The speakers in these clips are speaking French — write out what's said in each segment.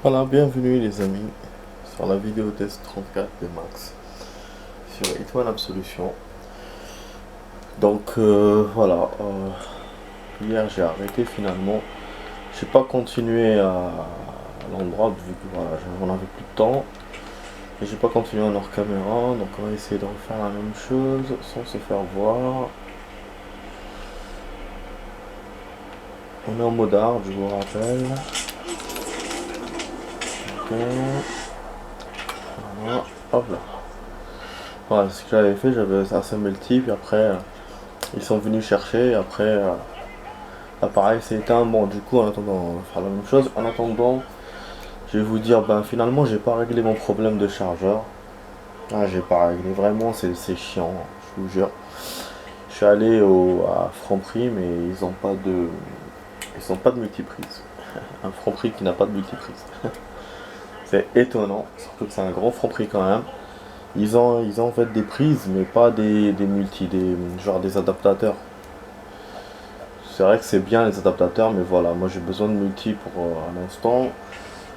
Voilà, bienvenue les amis sur la vidéo test 34 de Max sur Hitman Absolution. Donc hier j'ai arrêté finalement. J'ai pas continué à l'endroit vu que voilà, j'en avais plus de temps. Et j'ai pas continué en hors caméra, donc on va essayer de refaire la même chose sans se faire voir. On est en mode hard, je vous rappelle. Ok. Voilà, hop là. Voilà, ce que j'avais fait, j'avais assommé le type, et après ils sont venus chercher, et après l'appareil s'est éteint. Bon, du coup, en attendant, on va faire la même chose. En attendant, je vais vous dire, ben finalement, j'ai pas réglé mon problème de chargeur. Ah, j'ai pas réglé, vraiment, c'est chiant, je vous jure. Je suis allé à Franprix, mais ils ont pas de multiprise. Un Franprix qui n'a pas de multiprise. C'est étonnant, surtout que c'est un grand Franprix quand même. Ils ont en fait des prises, mais pas des multi, genre des adaptateurs. C'est vrai que c'est bien les adaptateurs, mais voilà, moi j'ai besoin de multi pour un instant.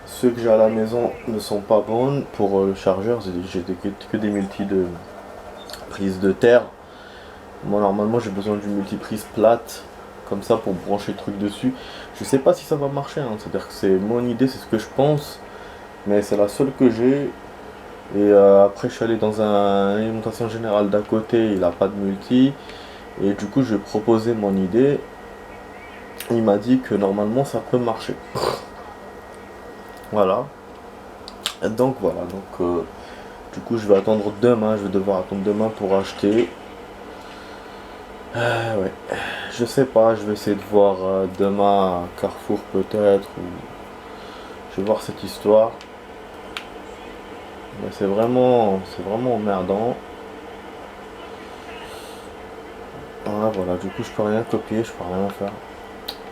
Ceux que j'ai à la maison ne sont pas bons pour le chargeur, j'ai que des multi de prise de terre. Moi normalement j'ai besoin d'une multiprise plate, comme ça pour brancher le truc dessus. Je sais pas si ça va marcher, hein. C'est-à-dire que c'est mon idée, c'est ce que je pense, mais c'est la seule que j'ai. Et après je suis allé dans un alimentation générale d'à côté, il a pas de multi. Et du coup je lui ai proposé mon idée. Il m'a dit que normalement ça peut marcher. Voilà. Donc voilà, du coup je vais attendre demain, je vais devoir attendre demain pour acheter. Ouais, je sais pas, je vais essayer de voir demain à Carrefour peut-être, ou je vais voir cette histoire. Mais c'est vraiment emmerdant. Voilà, du coup je peux rien copier, je peux rien faire.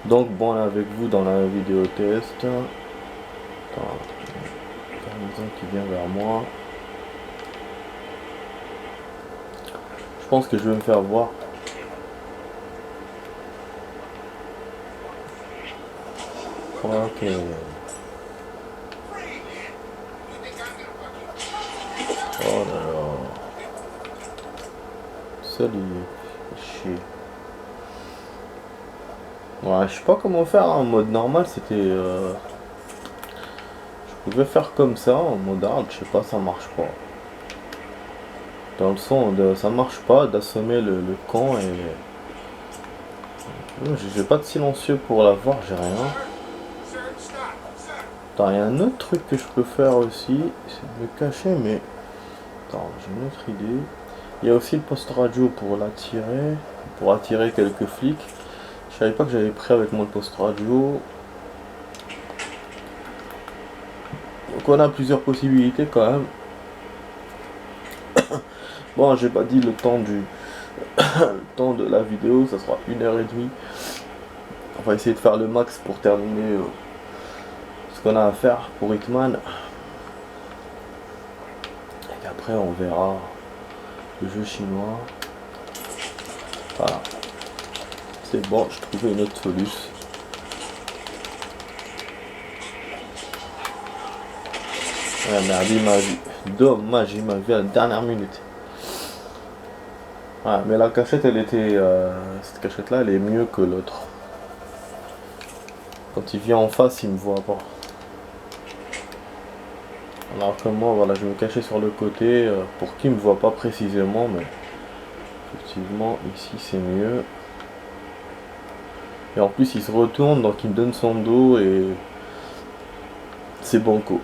Donc bon, là avec vous dans la vidéo test. Attends, garnison qui vient vers moi. Je pense que je vais me faire voir. Ok. Oh là là. Salut. Chier. Ouais, je sais pas comment faire, hein. En mode normal c'était... je pouvais faire comme ça, en mode hard, je sais pas, ça marche pas. Dans le son, ça marche pas d'assommer le camp et... J'ai pas de silencieux pour l'avoir, j'ai rien. Attends, il y a un autre truc que je peux faire aussi, c'est de me cacher, mais... Attends, j'ai une autre idée. Il y a aussi le poste radio pour attirer quelques flics. Je savais pas que j'avais pris avec moi le poste radio. Donc on a plusieurs possibilités quand même. Bon, j'ai pas dit le temps le temps de la vidéo, ça sera 1h30. On va essayer de faire le max pour terminer ce qu'on a à faire pour Hitman. Et après on verra le jeu chinois. Voilà. C'est bon, je trouvais une autre solution. Ouais, merde, il m'a vu. Dommage, il m'a vu à la dernière minute. Ouais, mais la cachette, elle était... cette cachette-là, elle est mieux que l'autre. Quand il vient en face, il me voit pas. Alors que moi, voilà, je vais me cacher sur le côté pour qu'il me voit pas précisément, mais effectivement, ici, c'est mieux. Et en plus, il se retourne, donc il me donne son dos et c'est banco.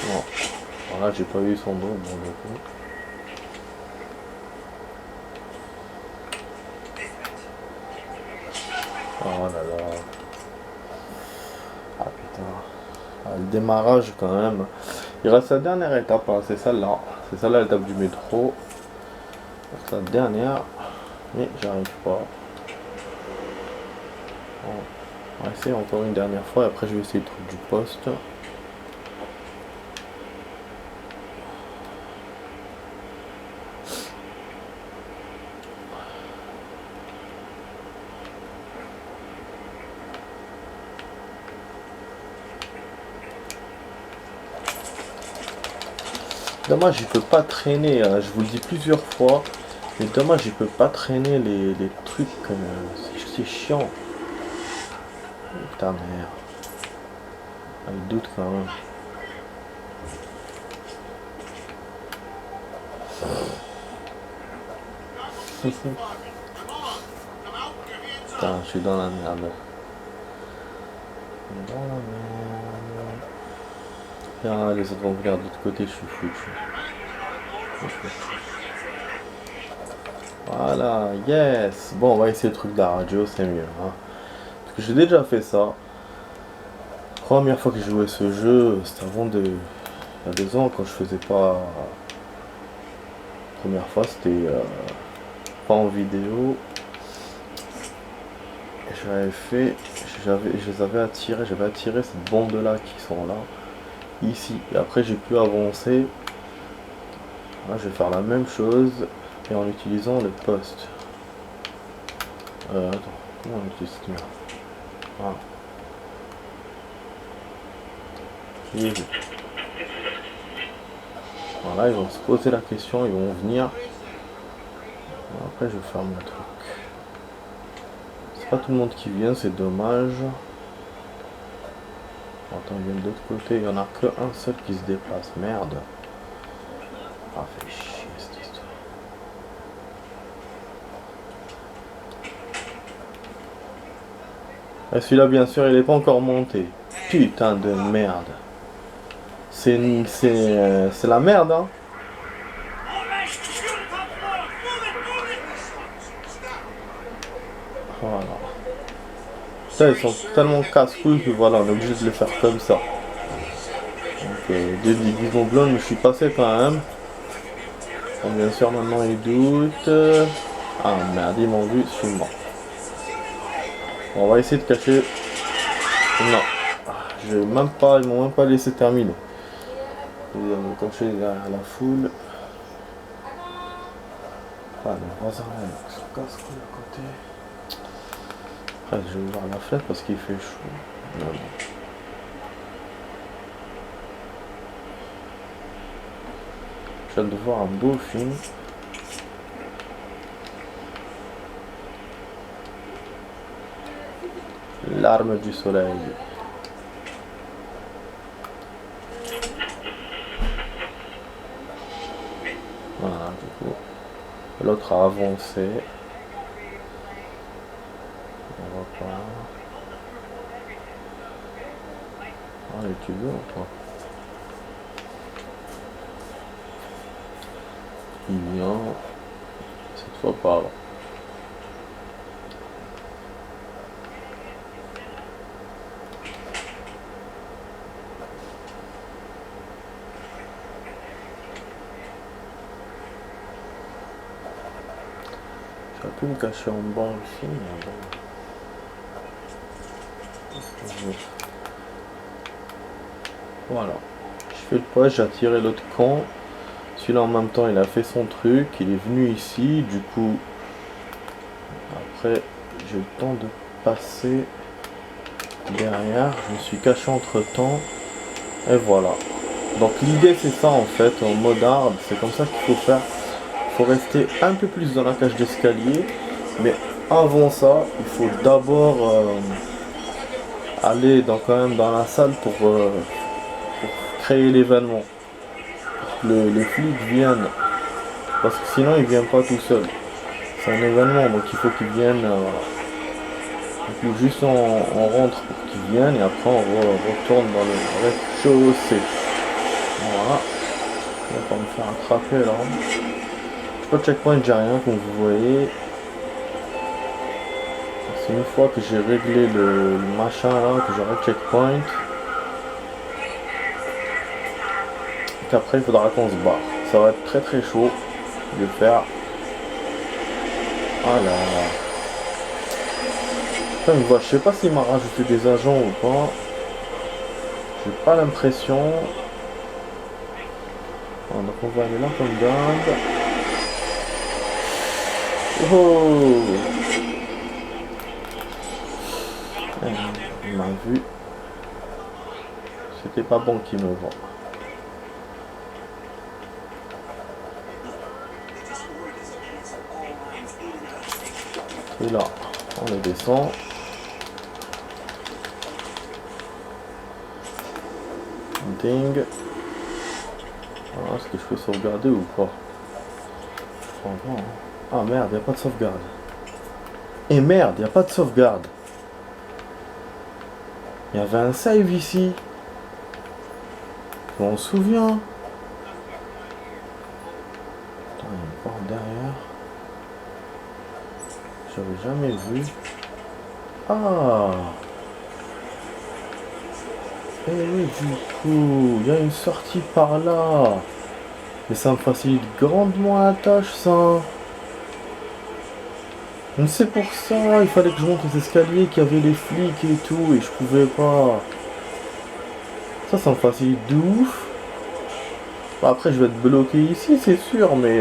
Bon. Voilà, j'ai pas eu son dos, bon, du coup. Oh là là. Ah putain. Ah, le démarrage quand même. Il reste la dernière étape, hein, c'est celle-là. C'est celle-là l'étape du métro. C'est la dernière. Mais j'arrive pas. Bon. On va essayer encore une dernière fois et après je vais essayer le truc du poste. Dommage, il peut pas traîner, hein, je vous le dis plusieurs fois. Mais dommage, il peut pas traîner les trucs. C'est chiant. Putain, merde. Ah, il doute quand même. Putain, je suis dans la merde. Dans la merde. Ah, les autres vont venir de l'autre côté, je suis foutu. Voilà, yes. Bon, on va essayer le truc de la radio, c'est mieux. Hein. Parce que j'ai déjà fait ça. Première fois que j'ai joué ce jeu, c'était avant de... Il y a 2 ans, quand je faisais pas... Première fois, c'était pas en vidéo. Et j'avais fait... je les avais attirés, j'avais attiré cette bande-là qui sont là. Ici. Et après, j'ai pu avancer. Là, je vais faire la même chose. Et en utilisant le poste. Attends, comment on utilise cette merde? Voilà. J'ai vu. Voilà, ils vont se poser la question, ils vont venir. Après, je vais faire mon truc. C'est pas tout le monde qui vient, c'est dommage. Attends, ils viennent de l'autre côté, il y en a qu'un seul qui se déplace. Merde. Ah, fait chier cette histoire. Et celui-là, bien sûr, il n'est pas encore monté. Putain de merde. C'est la merde, hein. Voilà. Ça, ils sont tellement casse-couilles que voilà, on est obligé de le faire comme ça. Donc, des déguisements blancs, je suis passé quand même. Bon, bien sûr, maintenant ils doutent. Ah merde, ils m'ont vu, je suis mort. Bon, on va essayer de cacher. Non. Ils m'ont même pas laissé terminer. Ils vont me cacher derrière la foule. Ah, les voisins là, ils se casse-couilles à côté. Après, je vais ouvrir la fenêtre parce qu'il fait chaud. Non, non. Je viens de voir un beau film. L'arme du soleil. Voilà, du coup. L'autre a avancé. On va pas. Ah, tu veux ou pas? Il vient. Cette fois pas. J'aurais pu me cacher en bas aussi, mais bon. Voilà. Je fais le poids, j'ai attiré l'autre camp. Celui-là en même temps il a fait son truc, il est venu ici, du coup après j'ai eu le temps de passer derrière, je me suis caché entre temps et voilà. Donc l'idée c'est ça en fait, en mode hard, c'est comme ça qu'il faut faire. Il faut rester un peu plus dans la cage d'escalier, mais avant ça il faut d'abord aller quand même dans la salle pour créer l'événement. Les flics viennent, parce que sinon ils viennent pas tout seuls. C'est un événement, donc il faut qu'ils viennent. Donc juste on rentre pour qu'ils viennent et après on retourne dans le rez-de-chaussée. Voilà. On va me faire attraper là. Je pas de checkpoint, j'ai rien comme vous voyez. C'est une fois que j'ai réglé le machin là, que j'aurai le checkpoint. Qu'après il faudra qu'on se barre. Ça va être très très chaud de faire. Voilà. Je sais pas s'il m'a rajouté des agents ou pas. J'ai pas l'impression. Donc on va aller là comme d'hab. Oh, il m'a vu. C'était pas bon qu'il me voit. Et là, on les descend. Ding. Est-ce que je peux sauvegarder ou pas? Ah merde, y a pas de sauvegarde. Et merde, y a pas de sauvegarde. Il y avait un save ici. On se souvient. Attends, il y a une porte derrière. J'avais jamais vu. Ah. Et oui, du coup, il y a une sortie par là. Mais ça me facilite grandement la tâche, ça. Mais c'est pour ça, il fallait que je monte les escaliers, qu'il y avait les flics et tout, et je pouvais pas. Ça me facilite de ouf. Bon, après, je vais être bloqué ici, c'est sûr, mais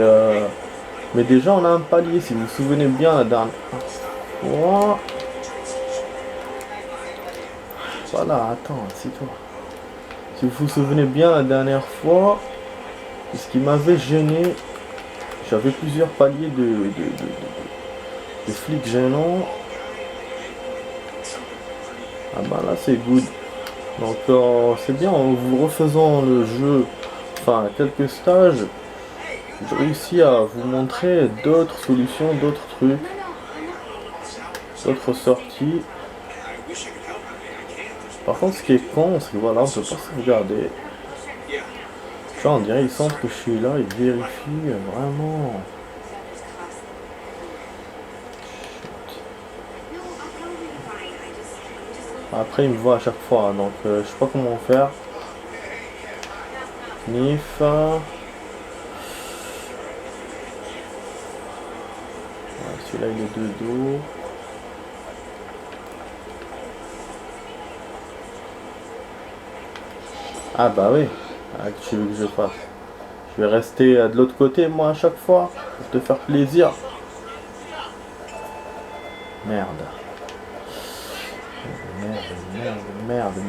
déjà, on a un palier, si vous vous souvenez bien, la dernière fois. Voilà, attends, assis-toi. Si vous vous souvenez bien, la dernière fois, ce qui m'avait gêné, j'avais plusieurs paliers de flics gênants. Ah bah là, c'est good. Donc, c'est bien, en vous refaisant le jeu, enfin, quelques stages, j'ai réussi à vous montrer d'autres solutions, d'autres trucs, d'autres sorties. Par contre, ce qui est con, c'est que voilà, on peut pas sauvegarder. Tu vois, on dirait ils sentent que je suis là, ils vérifient vraiment. Après, il me voit à chaque fois, donc je sais pas comment faire. Nif. Ouais, celui-là, il est de dos. Ah bah oui, ah, que tu veux que je fasse? Je vais rester de l'autre côté, moi, à chaque fois, pour te faire plaisir. Merde.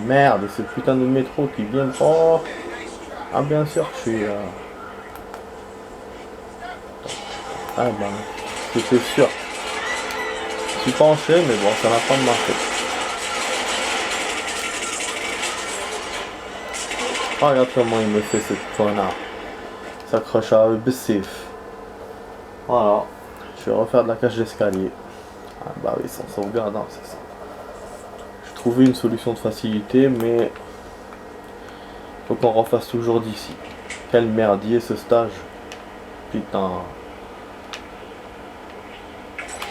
Merde, ce putain de métro qui vient pas. Ah bien sûr que je suis là. Ah ben, c'était sûr. Je suis penché, mais bon, ça n'a pas marché. Ah, regarde comment il me fait ce connard. S'accroche à Bessif. Voilà. Je vais refaire de la cage d'escalier. Ah bah oui, sans sauvegarde, hein, c'est ça. J'ai trouvé une solution de facilité, mais faut qu'on refasse toujours d'ici. Quel merdier ce stage. Putain.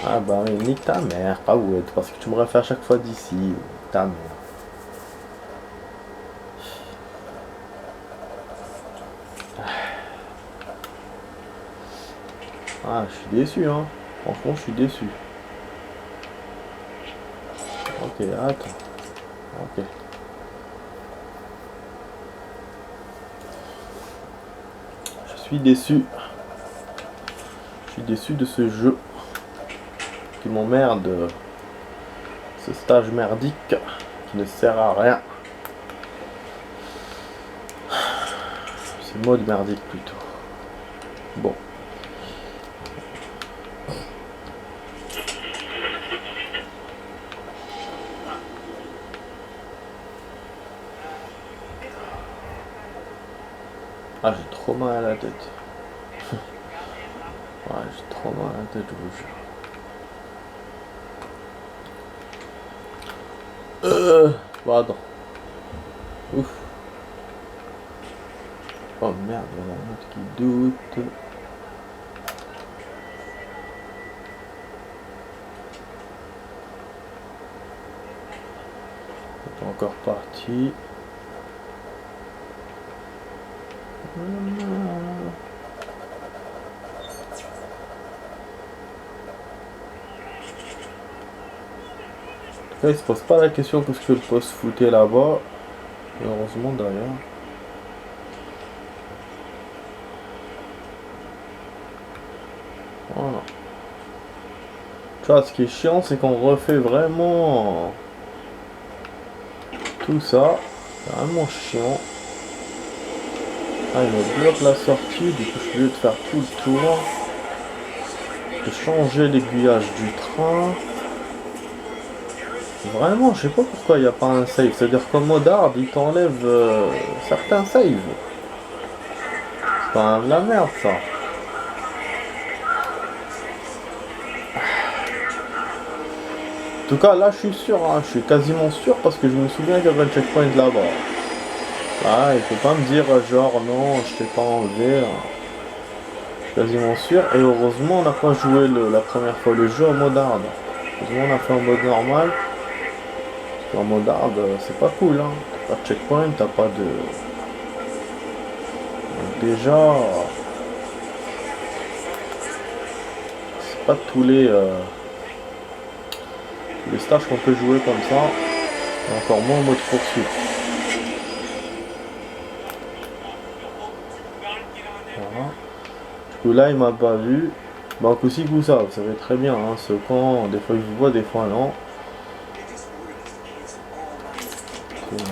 Ah bah oui, nique ta mère, pas ouais, parce que tu me refais à chaque fois d'ici. Ta mère. Ah, je suis déçu, hein. Franchement, je suis déçu. Ok, attends. Ok. Je suis déçu. Je suis déçu de ce jeu. Qui m'emmerde. Ce stage merdique qui ne sert à rien. C'est mode merdique plutôt. Bon. Ah, j'ai trop mal à la tête. Ouais, j'ai trop mal à la tête, je vous jure. Bon, attends. Ouf. Oh merde, il y en a un autre qui doute. C'est pas encore parti. Là, il se pose pas la question parce que le poste foutait là-bas. Et heureusement d'ailleurs. Voilà. Tu vois, ce qui est chiant, c'est qu'on refait vraiment tout ça. C'est vraiment chiant. Ah, il me bloque la sortie, du coup je suis obligé de faire tout le tour. de changer l'aiguillage du train. Vraiment, je sais pas pourquoi il n'y a pas un save. C'est-à-dire qu'en mode hard, il t'enlève certains saves. C'est quand même de la merde ça. En tout cas, là, je suis sûr, hein, je suis quasiment sûr parce que je me souviens qu'il y avait un checkpoint là-bas. Ah, il faut pas me dire genre non, je t'ai pas enlevé. Hein. Je suis quasiment sûr. Et heureusement, on n'a pas joué la première fois le jeu en mode hard. Heureusement, on a fait en mode normal. En mode hard, c'est pas cool. Hein. T'as pas de checkpoint, t'as pas de. Donc déjà, c'est pas tous les stages qu'on peut jouer comme ça. Et encore moins en mode poursuite. Voilà. Du coup là il m'a pas vu. Bah aussi vous savez très bien, hein, ce camp, des fois il vous voit, des fois non.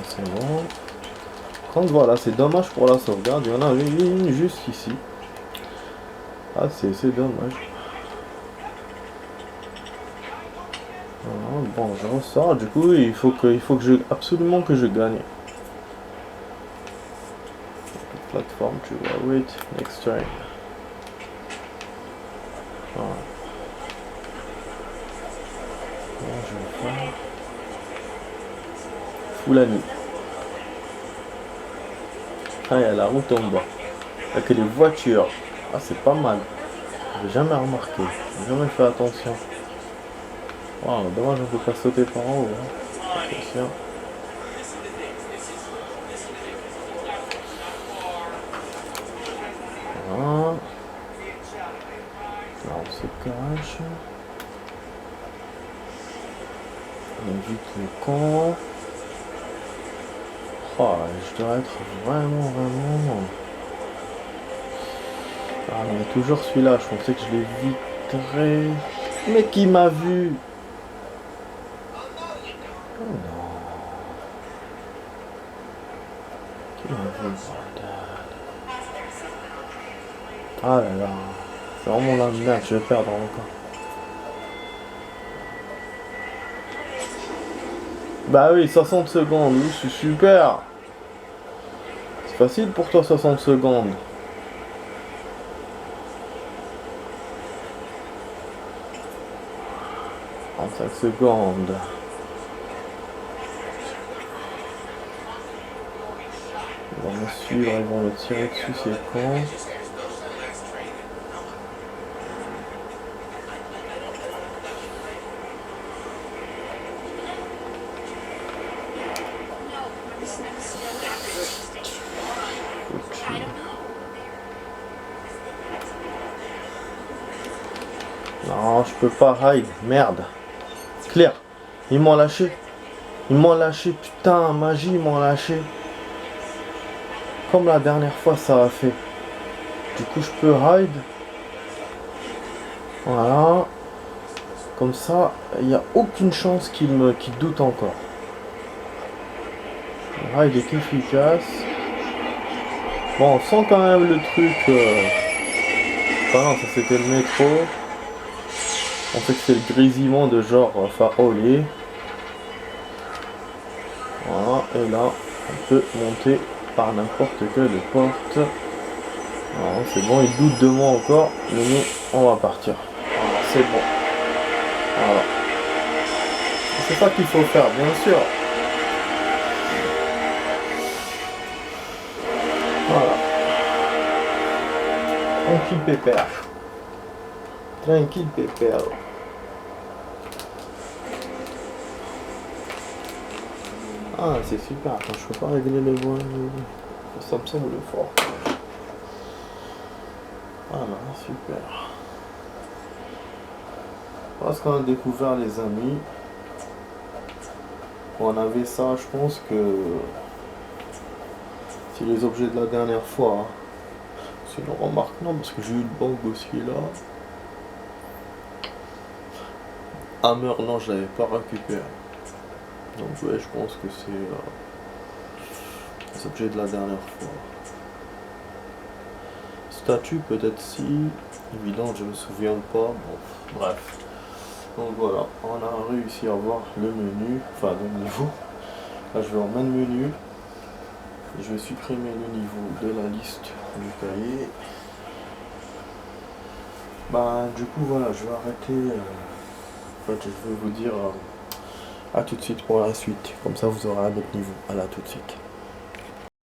C'est bon. Donc voilà, c'est dommage pour la sauvegarde, il y en a une juste ici. Ah c'est dommage. Voilà, bon je ressors, du coup il faut que absolument que je gagne. Plateforme, tu vois, wait, next train. Voilà. Comment je vais faire? Foulani. Ah, il y a la route en bas. Avec les voitures. Ah, c'est pas mal. J'ai jamais remarqué. J'ai jamais fait attention. Wow, dommage, on peut pas sauter par en haut. Hein. Attention. Voilà. Là, on se cache. On évite le camp. Oh, je dois être vraiment. Ah, mais toujours celui-là, je pensais que je l'éviterais. Mais qui m'a vu? Oh non. Qui m'a vu, bordel? Ah là là. C'est vraiment la merde, je vais perdre encore. Bah oui, 60 secondes, oui, c'est super. C'est facile pour toi 60 secondes. En 5 secondes. Ils vont me suivre, ils vont me tirer dessus, c'est con. Non, je peux pas hide, merde. Claire, ils m'ont lâché. Ils m'ont lâché, putain, magie, ils m'ont lâché. Comme la dernière fois ça a fait. Du coup je peux hide. Voilà. Comme ça, il n'y a aucune chance qu'il doute encore. Le hide est efficace. Bon, on sent quand même le truc. Enfin non, ça c'était le métro. On sait que c'est le grésillement de genre farolé. Voilà, et là, on peut monter par n'importe quelle porte. Voilà, c'est bon, il doute de moi encore, mais nous, on va partir. Voilà, c'est bon. Voilà. C'est ça qu'il faut faire, bien sûr. Voilà. Tranquille pépère. Tranquille pépère. Ah, c'est super. Attends, je peux pas régler les voix. Ça me semble fort. Voilà, super. Parce qu'on a découvert les amis. On avait ça, je pense que c'est les objets de la dernière fois. Hein. Sinon, remarque non, parce que j'ai eu une banque aussi là. Hammer, non, je l'avais pas récupéré. Donc, ouais, je pense que c'est les objets de la dernière fois. statut, peut-être si. Évident, je me souviens pas. Bon, bref. Donc voilà, on a réussi à voir le menu, enfin le niveau. Là, je vais en main de menu. Je vais supprimer le niveau de la liste du cahier. Bah, du coup, voilà, je vais arrêter. En fait, je vais vous dire à tout de suite pour la suite. Comme ça, vous aurez un autre niveau. À la tout de suite.